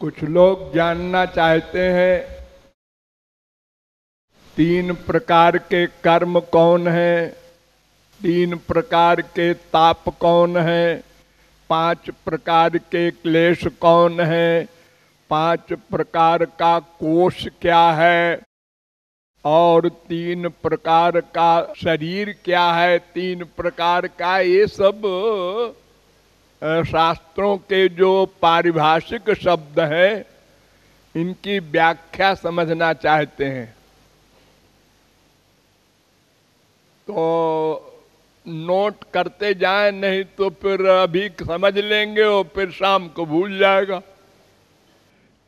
कुछ लोग जानना चाहते हैं 3 प्रकार के कर्म कौन है, 3 प्रकार के ताप कौन है, 5 प्रकार के क्लेश कौन है, 5 प्रकार का कोष क्या है और 3 प्रकार का शरीर क्या है, 3 प्रकार का, ये सब शास्त्रों के जो पारिभाषिक शब्द हैं इनकी व्याख्या समझना चाहते हैं। तो नोट करते जाएं, नहीं तो फिर अभी समझ लेंगे और फिर शाम को भूल जाएगा।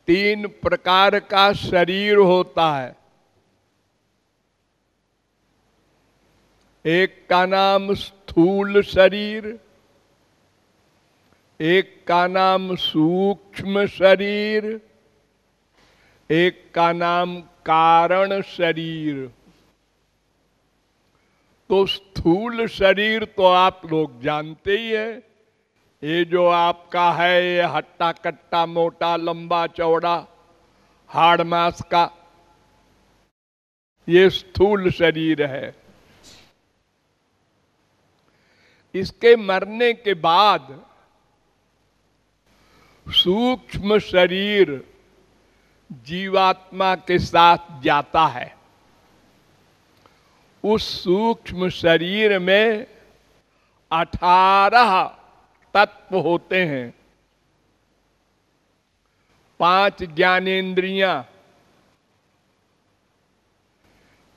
3 प्रकार का शरीर होता है। एक का नाम स्थूल शरीर, एक का नाम सूक्ष्म शरीर, एक का नाम कारण शरीर। तो स्थूल शरीर तो आप लोग जानते ही हैं, ये जो आपका है, ये हट्टा कट्टा मोटा लंबा चौड़ा हाड़ मांस का, ये स्थूल शरीर है। इसके मरने के बाद सूक्ष्म शरीर जीवात्मा के साथ जाता है। उस सूक्ष्म शरीर में 18 तत्व होते हैं। 5 ज्ञानेंद्रियां,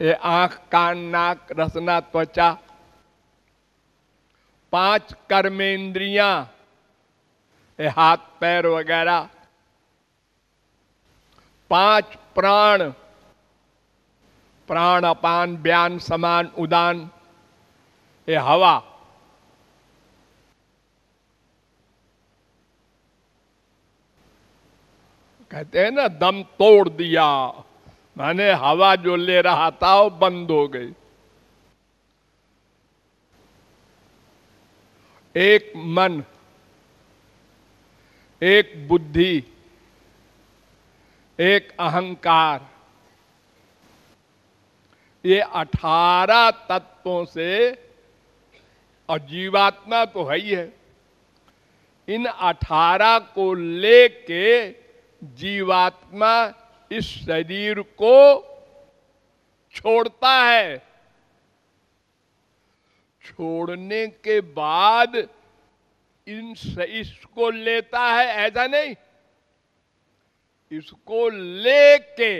ये आंख कान नाक रसना त्वचा। 5 कर्मेंद्रियां, ये हाथ पैर वगैरह। 5 प्राण, प्राण अपान व्यान समान उदान, ये हवा। कहते हैं ना दम तोड़ दिया, माने हवा जो ले रहा था वो बंद हो गई। एक मन, एक बुद्धि, एक अहंकार, ये 18 तत्वों से, और जीवात्मा तो है ही है, इन 18 को लेके जीवात्मा इस शरीर को छोड़ता है। छोड़ने के बाद इसको लेता है, ऐसा नहीं, इसको लेके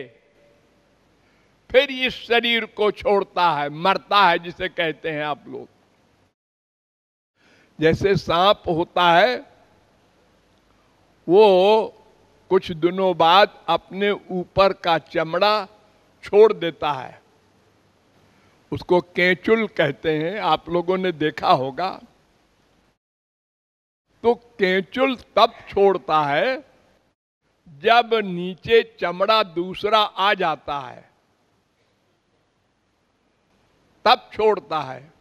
फिर इस शरीर को छोड़ता है, मरता है, जिसे कहते हैं आप लोग। जैसे सांप होता है, वो कुछ दिनों बाद अपने ऊपर का चमड़ा छोड़ देता है, उसको केंचुल कहते हैं, आप लोगों ने देखा होगा। तो केंचुल तब छोड़ता है जब नीचे चमड़ा दूसरा आ जाता है, तब छोड़ता है।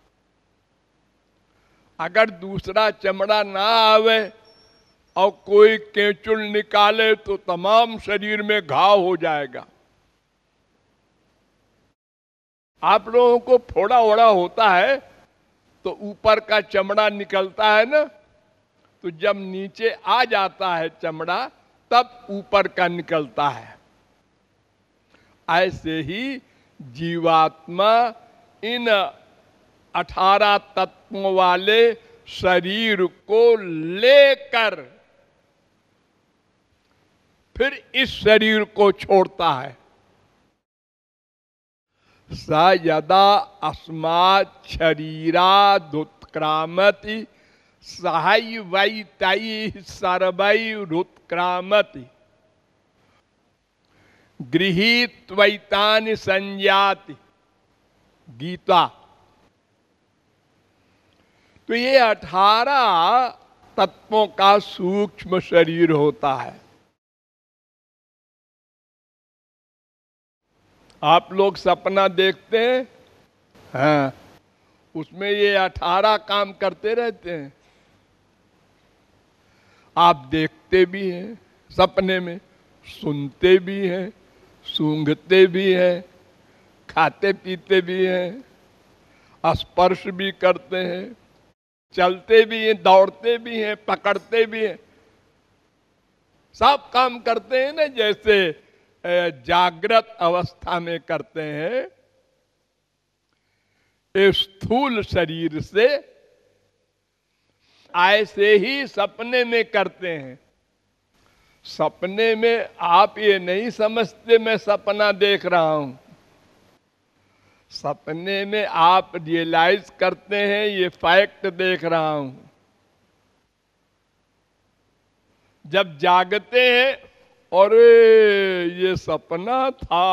अगर दूसरा चमड़ा ना आवे और कोई केंचुल निकाले तो तमाम शरीर में घाव हो जाएगा। आप लोगों को फोड़ा ओड़ा होता है तो ऊपर का चमड़ा निकलता है ना, तो जब नीचे आ जाता है चमड़ा तब ऊपर का निकलता है। ऐसे ही जीवात्मा इन 18 तत्वों वाले शरीर को लेकर फिर इस शरीर को छोड़ता है। स यदा अस्मात् शरीरादुत्क्रामति सहैवैतैः सर्वैरुत्क्रामति गृहीत्वैतानि संयाति। गीता। तो ये 18 तत्वों का सूक्ष्म शरीर होता है। आप लोग सपना देखते हैं, हाँ, उसमें ये 18 काम करते रहते हैं, आप देखते भी हैं। सपने में सुनते भी हैं, सूंघते भी हैं, खाते पीते भी हैं, स्पर्श भी करते हैं, चलते भी हैं, दौड़ते भी हैं, पकड़ते भी हैं, सब काम करते हैं ना, जैसे जागृत अवस्था में करते हैं। इस स्थूल शरीर से ऐसे ही सपने में करते हैं। सपने में आप ये नहीं समझते मैं सपना देख रहा हूं। सपने में आप रियलाइज करते हैं ये फैक्ट देख रहा हूं। जब जागते हैं, अरे ये सपना था,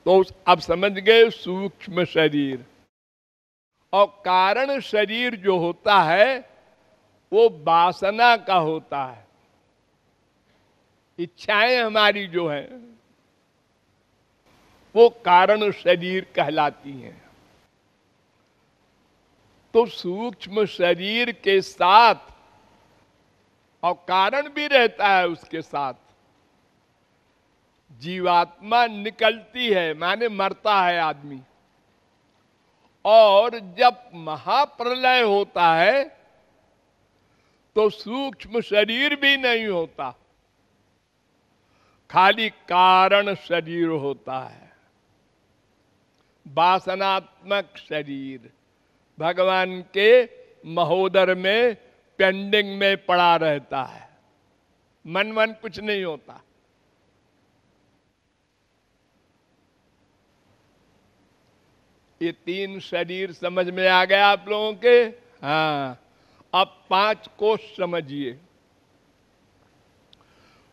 तो अब समझ गए सूक्ष्म शरीर। और कारण शरीर जो होता है वो वासना का होता है। इच्छाएं हमारी जो है वो कारण शरीर कहलाती हैं। तो सूक्ष्म शरीर के साथ, और कारण भी रहता है उसके साथ, जीवात्मा निकलती है, माने मरता है आदमी। और जब महाप्रलय होता है तो सूक्ष्म शरीर भी नहीं होता, खाली कारण शरीर होता है, वासनात्मक शरीर भगवान के महोदर में पेंडिंग में पड़ा रहता है। मन कुछ नहीं होता। ये तीन शरीर समझ में आ गया आप लोगों के? हाँ, अब 5 कोष समझिए।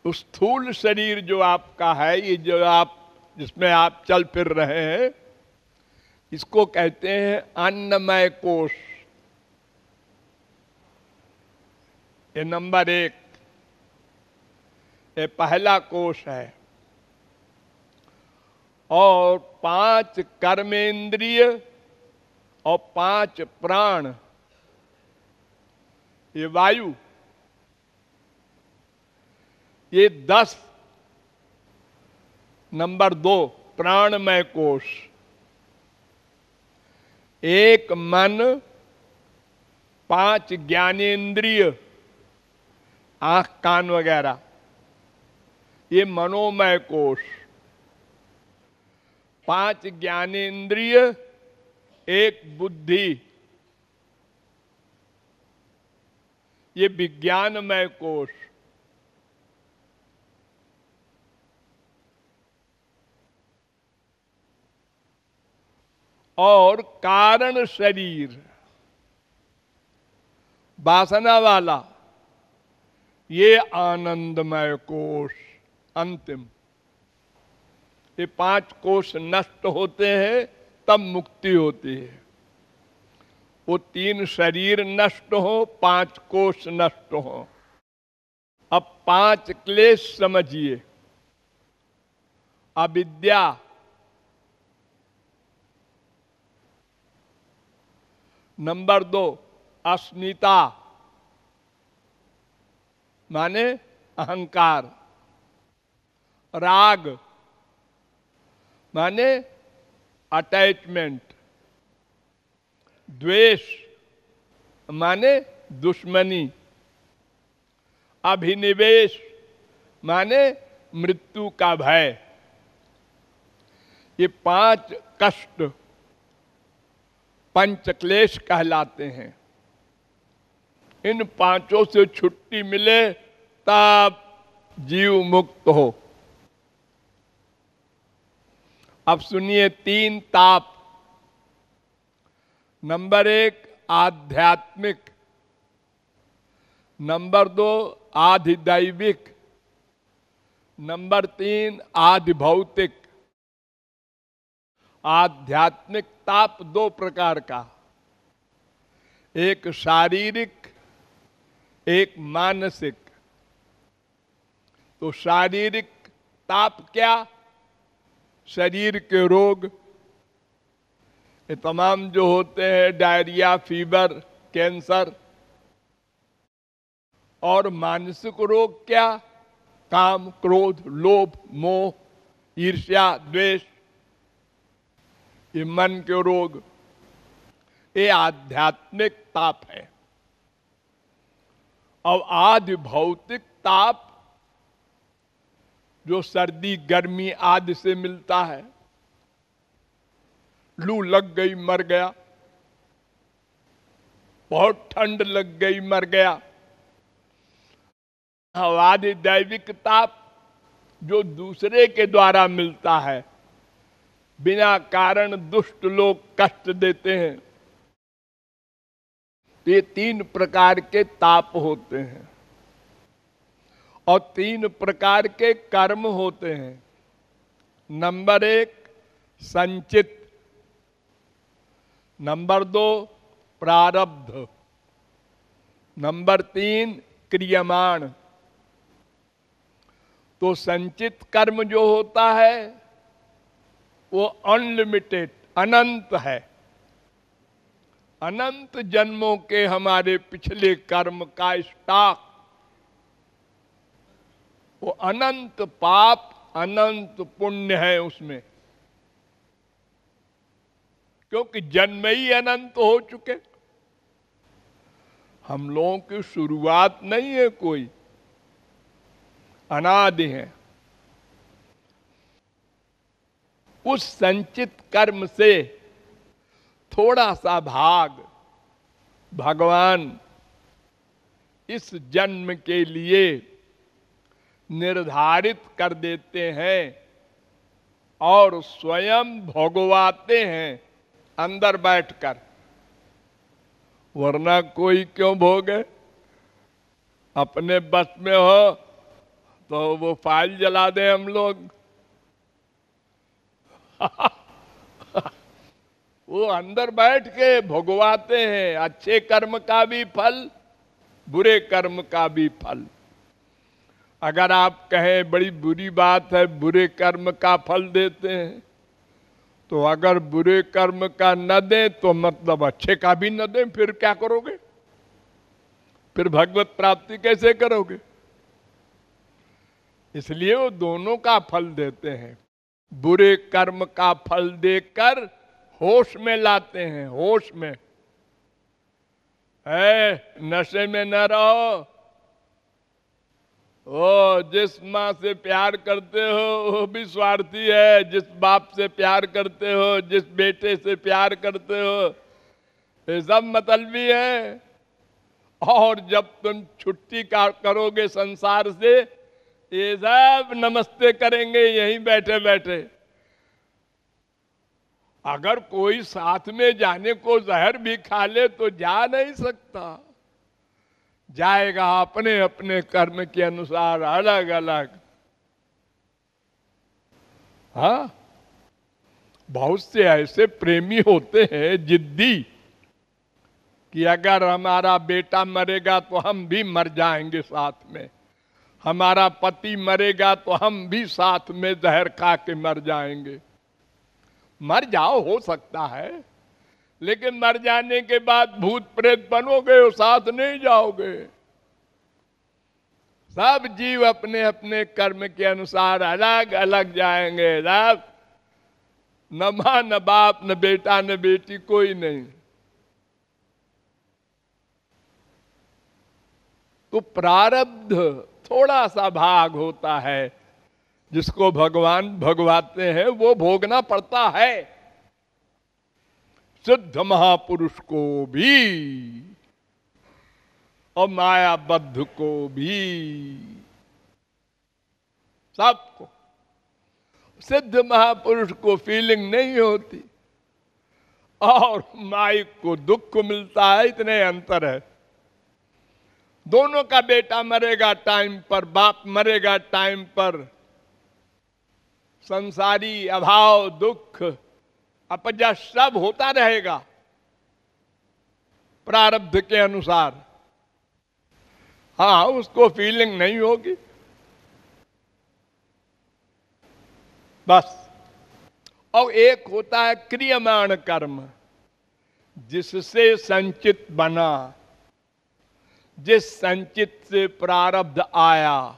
स्थूल शरीर जो आपका है, ये जो आप जिसमें आप चल फिर रहे हैं, इसको कहते हैं अन्नमय कोष। ये नंबर 1, ये पहला कोष है। और 5 कर्मेंद्रिय और 5 प्राण, ये वायु, ये 10 नंबर 2 प्राणमय कोष। 1 मन, 5 ज्ञानेंद्रिय, आंख कान वगैरह, ये मनोमय कोष। 5 ज्ञानेंद्रिय, 1 बुद्धि, ये विज्ञानमय कोष। और कारण शरीर वासना वाला, ये आनंदमय कोष अंतिम। ये 5 कोष नष्ट होते हैं तब मुक्ति होती है। वो 3 शरीर नष्ट हो, 5 कोष नष्ट हो। अब 5 क्लेश समझिए। अविद्या, नंबर 2 अस्मिता, माने अहंकार। राग माने अटैचमेंट। द्वेष माने दुश्मनी। अभिनिवेश माने मृत्यु का भय। ये 5 कष्ट पंचक्लेश कहलाते हैं। इन 5 से छुट्टी मिले तब जीव मुक्त हो। अब सुनिए 3 ताप। नंबर 1 आध्यात्मिक, नंबर 2 आधिदैविक, नंबर 3 आधिभौतिक। आध्यात्मिक ताप 2 प्रकार का, एक शारीरिक, एक मानसिक। तो शारीरिक ताप क्या? शरीर के रोग, ये तमाम जो होते हैं, डायरिया, फीवर, कैंसर। और मानसिक रोग क्या? काम, क्रोध, लोभ, मोह, ईर्ष्या, द्वेष, ये मन के रोग, ये आध्यात्मिक ताप है। और आदि भौतिक ताप जो सर्दी गर्मी आदि से मिलता है, लू लग गई मर गया, बहुत ठंड लग गई मर गया। आदि दैविक ताप जो दूसरे के द्वारा मिलता है, बिना कारण दुष्ट लोग कष्ट देते हैं, ये 3 प्रकार के ताप होते हैं। और 3 प्रकार के कर्म होते हैं। नंबर 1 संचित, नंबर 2 प्रारब्ध, नंबर 3 क्रियमाण। तो संचित कर्म जो होता है वो अनलिमिटेड, अनंत है। अनंत जन्मों के हमारे पिछले कर्म का स्टॉक, वो अनंत पाप अनंत पुण्य है उसमें, क्योंकि जन्म ही अनंत हो चुके। हम लोगों की शुरुआत नहीं है कोई, अनादि है। उस संचित कर्म से थोड़ा सा भाग भगवान इस जन्म के लिए निर्धारित कर देते हैं और स्वयं भोगवाते हैं अंदर बैठकर। वरना कोई क्यों भोगे? अपने बस में हो तो वो फाइल जला दे हम लोग। वो अंदर बैठ के भोगवाते हैं, अच्छे कर्म का भी फल, बुरे कर्म का भी फल। अगर आप कहें बड़ी बुरी बात है, बुरे कर्म का फल देते हैं, तो अगर बुरे कर्म का न दें तो मतलब अच्छे का भी न दें, फिर क्या करोगे? फिर भगवत प्राप्ति कैसे करोगे? इसलिए वो दोनों का फल देते हैं। बुरे कर्म का फल देकर होश में लाते हैं। होश में है, नशे में न रहो। ओ जिस माँ से प्यार करते हो वो भी स्वार्थी है, जिस बाप से प्यार करते हो, जिस बेटे से प्यार करते हो, ये सब मतलबी है। और जब तुम छुट्टी करोगे संसार से, ये सब नमस्ते करेंगे यहीं बैठे बैठे। अगर कोई साथ में जाने को जहर भी खा ले तो जा नहीं सकता, जाएगा अपने अपने कर्म के अनुसार अलग अलग। हाँ, बहुत से ऐसे प्रेमी होते हैं जिद्दी कि अगर हमारा बेटा मरेगा तो हम भी मर जाएंगे साथ में, हमारा पति मरेगा तो हम भी साथ में जहर खा के मर जाएंगे। मर जाओ, हो सकता है, लेकिन मर जाने के बाद भूत प्रेत बनोगे और साथ नहीं जाओगे। सब जीव अपने अपने कर्म के अनुसार अलग अलग जाएंगे। सब न मां न बाप न बेटा न बेटी, कोई नहीं। तो प्रारब्ध थोड़ा सा भाग होता है जिसको भगवान भगवाते हैं, वो भोगना पड़ता है। सिद्ध महापुरुष को भी और मायाबद्ध को भी, सबको। सिद्ध महापुरुष को फीलिंग नहीं होती और माइक को दुख मिलता है, इतने अंतर है। दोनों का बेटा मरेगा टाइम पर, बाप मरेगा टाइम पर। संसारी अभाव, दुख, अपजश सब होता रहेगा प्रारब्ध के अनुसार। हाँ, उसको फीलिंग नहीं होगी बस। और एक होता है क्रियमाण कर्म, जिससे संचित बना, जिस संचित से प्रारब्ध आया,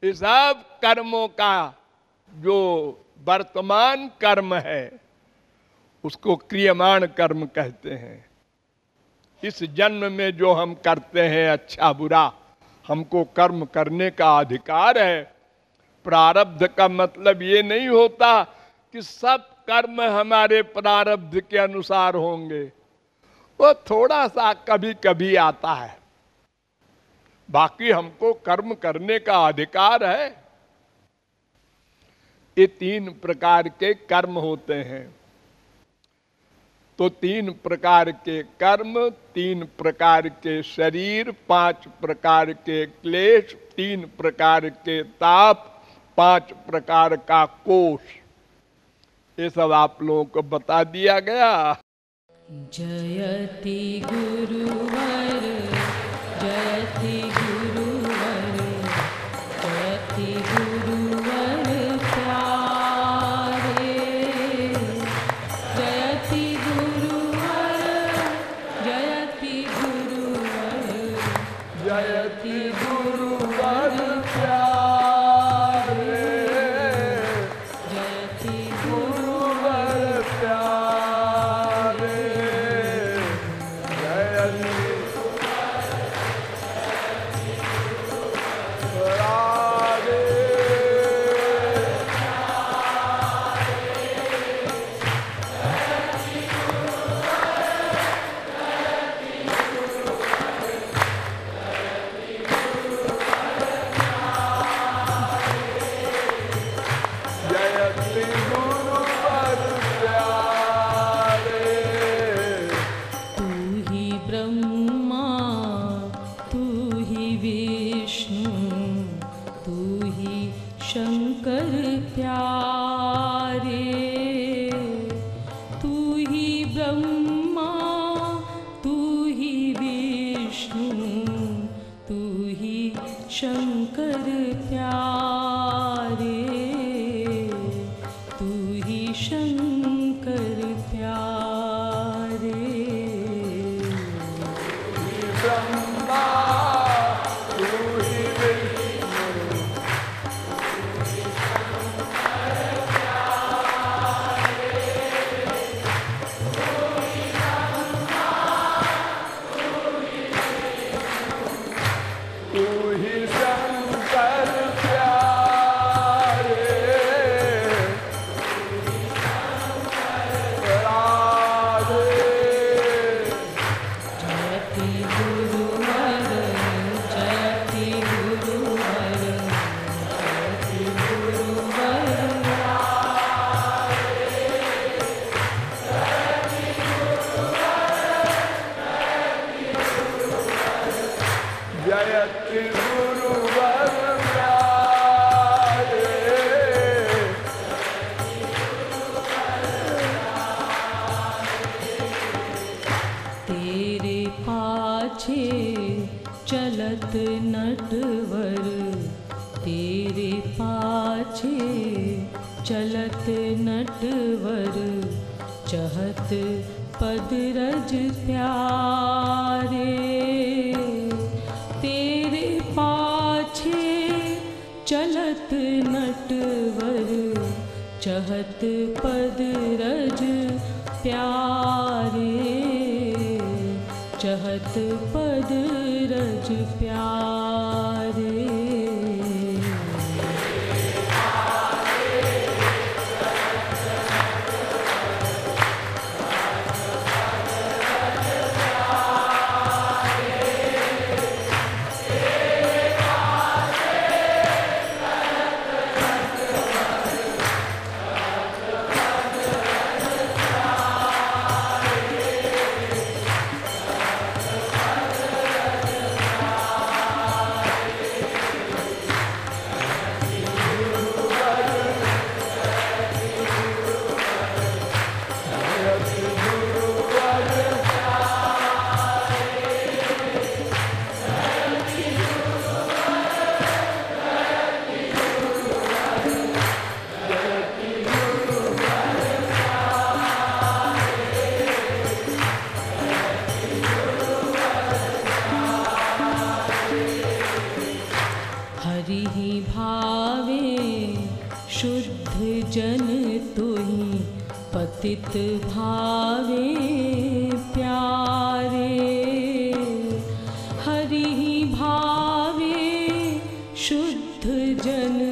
इस सब कर्मों का जो वर्तमान कर्म है उसको क्रियमाण कर्म कहते हैं। इस जन्म में जो हम करते हैं अच्छा बुरा, हमको कर्म करने का अधिकार है। प्रारब्ध का मतलब ये नहीं होता कि सब कर्म हमारे प्रारब्ध के अनुसार होंगे, वो थोड़ा सा कभी कभी आता है, बाकी हमको कर्म करने का अधिकार है। ये 3 प्रकार के कर्म होते हैं। तो 3 प्रकार के कर्म, 3 प्रकार के शरीर, 5 प्रकार के क्लेश, 3 प्रकार के ताप, 5 प्रकार का कोष, ये सब आप लोगों को बता दिया गया। जयति गुरुवर, जयति गुरुवर, जयति गुरुवर प्यारे, जयति गुरुवर, जयति गुरुवर, जयति गुरुवर प्यारे, जयति गुरुवर प्यारे, शंकर प्यारे, तू ही ब्रह्मा, तू ही विष्णु, तू ही शंकर प्यारे, तू ही शंकर प्यारे। ब्रह्मा तू ही चलत नटवर, तेरे पाछे चलत नटवर, चहत पदरज प्यारे, तेरे पाछे चलत नटवर, चहत पदरज प्यारे, चहत पदरज प्यारे। हरि ही भावे शुद्ध जन तुहि पतित भावे प्यारे। हरि ही भावे शुद्ध जन